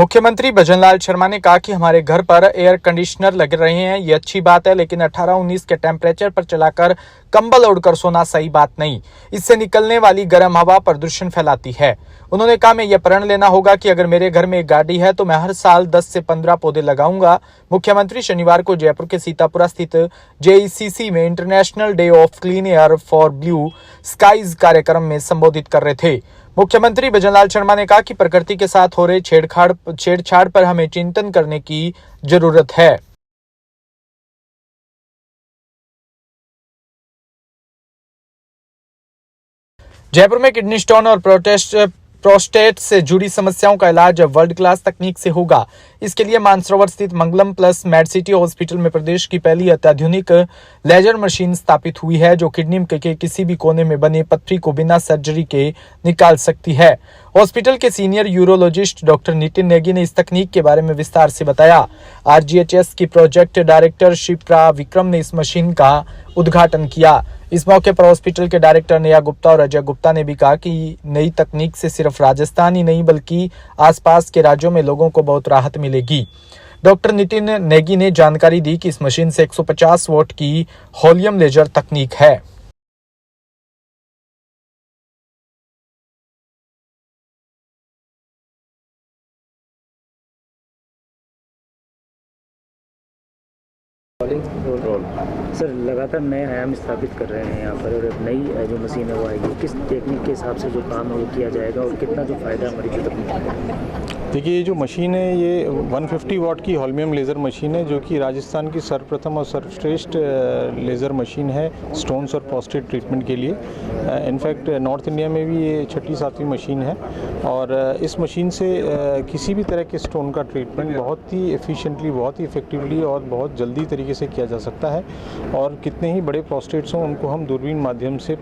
मुख्यमंत्री भजनलाल शर्मा ने कहा कि हमारे घर पर एयर कंडीशनर लग रहे हैं, ये अच्छी बात है, लेकिन 18-19 के टेम्परेचर पर चलाकर कंबल ओढ़कर सोना सही बात नहीं। इससे निकलने वाली गर्म हवा प्रदूषण फैलाती है। उन्होंने कहा, मैं ये प्रण लेना होगा कि अगर मेरे घर में एक गाड़ी है तो मैं हर साल 10 से 15 पौधे लगाऊंगा। मुख्यमंत्री शनिवार को जयपुर के सीतापुरा स्थित JECC में international day of clean air for blue skies कार्यक्रम में संबोधित कर रहे थे। मुख्यमंत्री भजनलाल शर्मा ने कहा कि प्रकृति के साथ हो रहे छेड़छाड़ पर हमें चिंतन करने की जरूरत है। जयपुर में किडनी स्टोन और प्रोस्टेट से जुड़ी समस्याओं का इलाज वर्ल्ड क्लास तकनीक से होगा। इसके लिए मानसरोवर स्थित मंगलम प्लस मेडसिटी हॉस्पिटल में प्रदेश की पहली अत्याधुनिक लेजर मशीन स्थापित हुई है, जो किडनी के किसी भी कोने में बने पथरी को बिना सर्जरी के निकाल सकती है। हॉस्पिटल के senior urologist doctor Nitin Negi ने इस तकनीक के बारे में विस्तार से बताया। RGHS की प्रोजेक्ट डायरेक्टर शिप्रा विक्रम ने इस मशीन का उद्घाटन किया। इस मौके पर हॉस्पिटल के डायरेक्टर नेहा गुप्ता और अजय गुप्ता ने भी कहा कि नई तकनीक से सिर्फ राजस्थान ही नहीं बल्कि आसपास के राज्यों में लोगों को बहुत राहत मिलेगी। डॉक्टर नितिन नेगी ने जानकारी दी कि इस मशीन से 150 वॉट की होलियम लेजर तकनीक है। सर, लगातार नए आयाम स्थापित कर रहे हैं यहाँ पर, और एक नई जो मशीन है वो आएगी। किस टेक्निक के हिसाब से जो काम है वो किया जाएगा और कितना जो फायदा मरीजों तक मिलेगा? देखिए, ये जो मशीन है ये 150 वाट की होलियम लेज़र मशीन है, जो कि राजस्थान की सर्वप्रथम और सर्वश्रेष्ठ लेज़र मशीन है स्टोन्स और प्रोस्टेट ट्रीटमेंट के लिए। इनफैक्ट नॉर्थ इंडिया में भी ये 6ठी-7वीं मशीन है, और इस मशीन से किसी भी तरह के स्टोन का ट्रीटमेंट बहुत ही एफिशिएंटली, बहुत ही इफेक्टिवली और बहुत जल्दी तरीके से किया जा सकता है। और कितने ही बड़े प्रोस्टेट्स हों उनको हम दूरबीन माध्यम से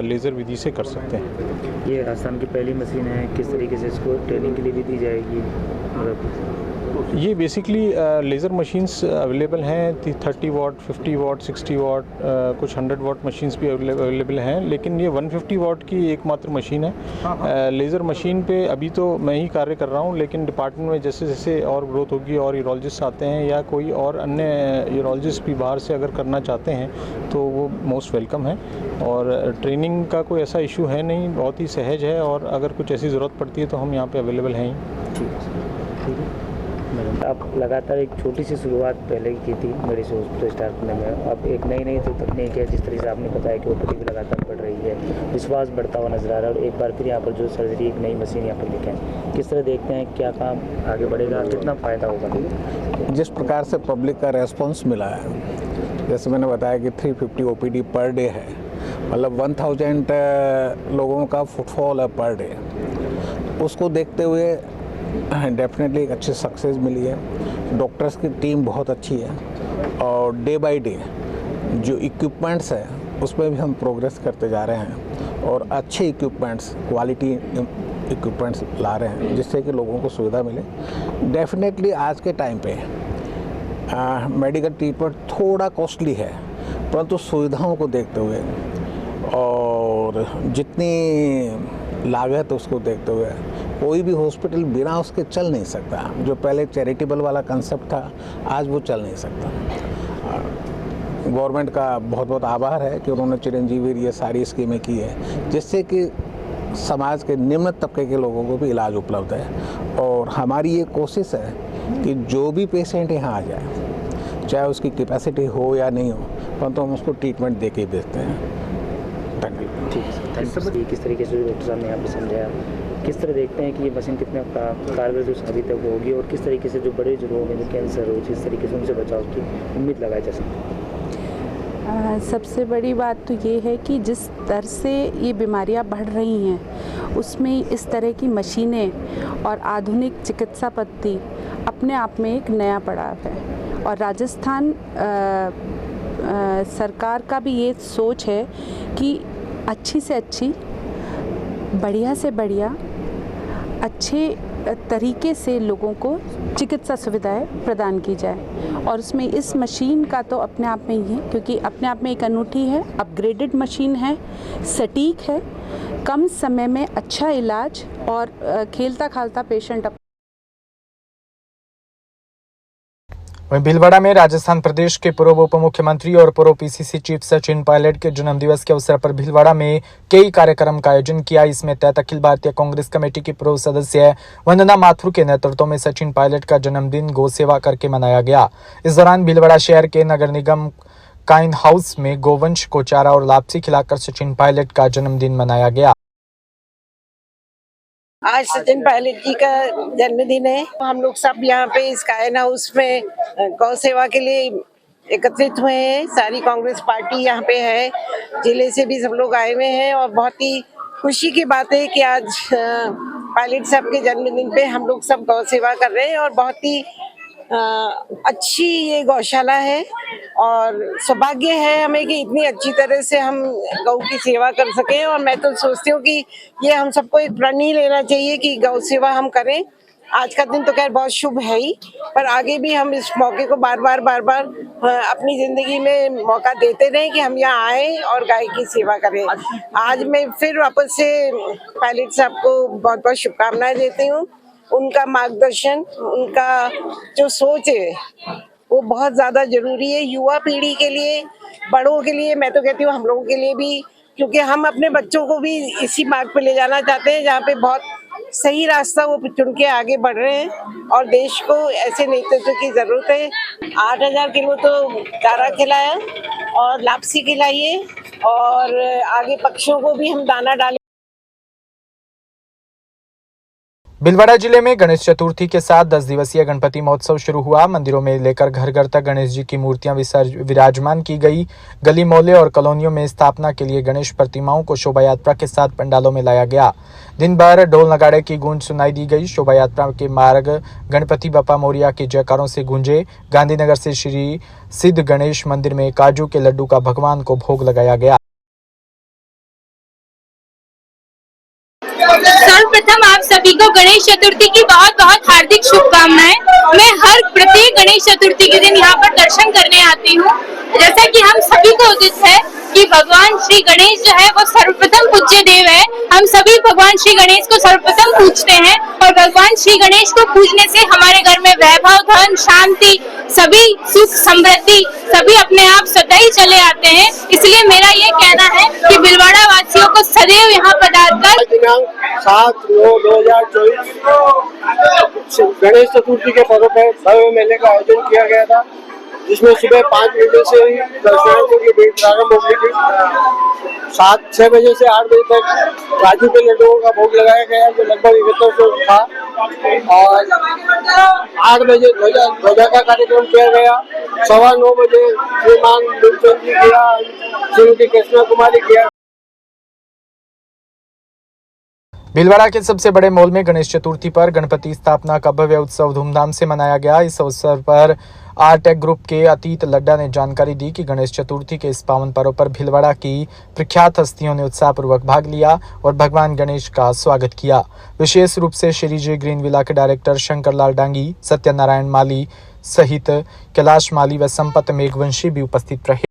लेज़र विधि से कर सकते हैं। ये राजस्थान की पहली मशीन है, किस तरीके से इसको ट्रेनिंग के लिए भी दी जाएगी? ये बेसिकली लेज़र मशीन्स अवेलेबल हैं 30 वाट, 50 वाट, 60 वाट, कुछ 100 वाट मशीन्स भी अवेलेबल हैं, लेकिन ये 150 वाट की एकमात्र मशीन है। लेज़र मशीन पे अभी तो मैं ही कार्य कर रहा हूँ, लेकिन डिपार्टमेंट में जैसे जैसे और ग्रोथ होगी और यूरोलॉजिस्ट आते हैं या कोई और अन्य यूरोलॉजिस्ट भी बाहर से अगर करना चाहते हैं तो वो मोस्ट वेलकम है। और ट्रेनिंग का कोई ऐसा इशू है नहीं, बहुत ही सहज है, और अगर कुछ ऐसी ज़रूरत पड़ती है तो हम यहाँ पे अवेलेबल हैं ही। आप लगातार एक छोटी सी शुरुआत पहले की थी मेरे से हॉस्पिटल स्टार्ट करने में, अब एक नई तो तकनीक है, जिस तरह से आपने बताया कि OPD भी लगातार बढ़ रही है, विश्वास बढ़ता हुआ नजर आ रहा है, और एक बार फिर यहाँ पर जो सर्जरी एक नई मशीन यहाँ पर लेके आए, किस तरह देखते हैं क्या काम आगे बढ़ेगा, कितना फ़ायदा होगा? जिस प्रकार से पब्लिक का रेस्पॉन्स मिला है, जैसे मैंने बताया कि 350 OPD पर डे है, मतलब 1000 लोगों का फुटफॉल है पर डे। उसको देखते हुए डेफिनेटली एक अच्छी सक्सेस मिली है। डॉक्टर्स की टीम बहुत अच्छी है, और डे बाय डे जो इक्विपमेंट्स है उसमें भी हम प्रोग्रेस करते जा रहे हैं, और अच्छे इक्विपमेंट्स, क्वालिटी इक्विपमेंट्स ला रहे हैं, जिससे कि लोगों को सुविधा मिले। डेफिनेटली आज के टाइम पे मेडिकल ट्रीटमेंट थोड़ा कॉस्टली है, परंतु सुविधाओं को देखते हुए और जितनी लागत उसको देखते हुए कोई भी हॉस्पिटल बिना उसके चल नहीं सकता। जो पहले चैरिटेबल वाला कंसेप्ट था, आज वो चल नहीं सकता। गवर्नमेंट का बहुत बहुत आभार है कि उन्होंने चिरंजीवी ये सारी स्कीमें की है, जिससे कि समाज के निम्न तबके के लोगों को भी इलाज उपलब्ध है। और हमारी ये कोशिश है कि जो भी पेशेंट यहाँ आ जाए, चाहे उसकी कैपेसिटी हो या नहीं हो, परंतु हम उसको ट्रीटमेंट दे के ही भेजते हैं। ठीक है, किस तरीके से डॉक्टर साहब ने यहाँ पर समझाया, किस तरह देखते हैं कि ये मशीन कितने कारगर जो साबित होगी, और किस तरीके से जो बड़े जो रोग हैं, जो कैंसर हो, जिस तरीके से उनसे बचाव की उम्मीद लगाई जा सकती है? सबसे बड़ी बात तो ये है कि जिस दर से ये बीमारियां बढ़ रही हैं, उसमें इस तरह की मशीनें और आधुनिक चिकित्सा पद्धति अपने आप में एक नया पड़ाव है। और राजस्थान सरकार का भी ये सोच है कि अच्छी से अच्छी, बढ़िया से बढ़िया, अच्छे तरीके से लोगों को चिकित्सा सुविधाएं प्रदान की जाए। और उसमें इस मशीन का तो अपने आप में ही है, क्योंकि अपने आप में एक अनूठी है, अपग्रेडेड मशीन है, सटीक है, कम समय में अच्छा इलाज, और खेलता खालता पेशेंट वहीं भीलवाड़ा में राजस्थान प्रदेश के पूर्व उप मुख्यमंत्री और पूर्व पीसीसी चीफ सचिन पायलट के जन्मदिवस के अवसर पर भीलवाड़ा में कई कार्यक्रम का आयोजन किया। इसमें तहत अखिल भारतीय कांग्रेस कमेटी की पूर्व सदस्य वंदना माथुर के नेतृत्व में सचिन पायलट का जन्मदिन गौ सेवा करके मनाया गया। इस दौरान भीलवाड़ा शहर के नगर निगम काइन हाउस में गोवंश को चारा और लापसी खिलाकर सचिन पायलट का जन्मदिन मनाया गया। आज सचिन पायलट जी का जन्मदिन है। हम लोग सब यहाँ पे इस कायन हाउस में गौ सेवा के लिए एकत्रित हुए हैं। सारी कांग्रेस पार्टी यहाँ पे है, जिले से भी सब लोग आए हुए हैं और बहुत ही खुशी की बात है कि आज पायलट साहब के जन्मदिन पे हम लोग सब गौ सेवा कर रहे हैं और बहुत ही अच्छी ये गौशाला है और सौभाग्य है हमें कि इतनी अच्छी तरह से हम गौ की सेवा कर सकें। और मैं तो सोचती हूँ कि ये हम सबको एक प्रण ही लेना चाहिए कि गौ सेवा हम करें। आज का दिन तो खैर बहुत शुभ है ही, पर आगे भी हम इस मौके को बार बार अपनी जिंदगी में मौका देते रहें कि हम यहाँ आए और गाय की सेवा करें। आज मैं फिर वापस से पायलट साहब को बहुत बहुत शुभकामनाएं देती हूँ। उनका मार्गदर्शन, उनका जो सोच है वो बहुत ज़्यादा ज़रूरी है युवा पीढ़ी के लिए, बड़ों के लिए, मैं तो कहती हूँ हम लोगों के लिए भी, क्योंकि हम अपने बच्चों को भी इसी मार्ग पे ले जाना चाहते हैं जहाँ पे बहुत सही रास्ता वो चुन के आगे बढ़ रहे हैं और देश को ऐसे नेतृत्व की ज़रूरत है। 8,000 किलो तो चारा खिलाया और लापसी खिलाई है और आगे पक्षियों को भी हम दाना डालें। भीलवाड़ा जिले में गणेश चतुर्थी के साथ 10 दिवसीय गणपति महोत्सव शुरू हुआ। मंदिरों में लेकर घर घर तक गणेश जी की मूर्तियां विराजमान की गई। गली मोहल्ले और कॉलोनियों में स्थापना के लिए गणेश प्रतिमाओं को शोभा यात्रा के साथ पंडालों में लाया गया। दिन भर ढोल नगाड़े की गूंज सुनाई दी गई। शोभा यात्रा के मार्ग गणपति बप्पा मोरिया के जयकारों से गूंजे। गांधीनगर से श्री सिद्ध गणेश मंदिर में काजू के लड्डू का भगवान को भोग लगाया गया। सर्वप्रथम आप सभी को गणेश चतुर्थी की बहुत बहुत हार्दिक शुभकामनाएं। मैं हर प्रत्येक गणेश चतुर्थी के दिन यहाँ पर दर्शन करने आती हूँ। जैसा कि हम सभी को उदित है कि भगवान श्री गणेश जो है वो सर्वप्रथम पूज्य देव है। हम सभी भगवान श्री गणेश को सर्वप्रथम पूजते हैं और भगवान श्री गणेश को पूजने से हमारे घर में वैभव, धन, शांति, सभी सुख, समृद्धि सभी अपने आप सदा ही चले आते हैं। इसलिए मेरा ये कहना है कि भीलवाड़ा वासियों को सदैव यहाँ पधार कर दिनांक 7/9/2024 गणेश चतुर्थी के पर्व पर भव्य मेले का आयोजन किया गया था, जिसमें सुबह 5 बजे से ही दर्शनार्थियों की भीड़ प्रारंभ हो गई थी। 6 बजे से 8 बजे तक काजू के लड्डुओं का भोग लगाया गया, जो लगभग 7100 था और 8 बजे ध्वजा का कार्यक्रम किया गया। 9:15 बजे श्रीमान मूलचंद जी किया, श्रीमती कृष्णा कुमारी किया। भीलवाड़ा के सबसे बड़े मॉल में गणेश चतुर्थी पर गणपति स्थापना का भव्य उत्सव धूमधाम से मनाया गया। इस अवसर पर आरटेक ग्रुप के अतीत लड्डा ने जानकारी दी कि गणेश चतुर्थी के इस पावन पर्व पर भीलवाड़ा की प्रख्यात हस्तियों ने उत्साहपूर्वक भाग लिया और भगवान गणेश का स्वागत किया। विशेष रूप से श्री जी ग्रीन विला के डायरेक्टर शंकरलाल डांगी, सत्यनारायण माली सहित कैलाश माली व संपत मेघवंशी भी उपस्थित रहे।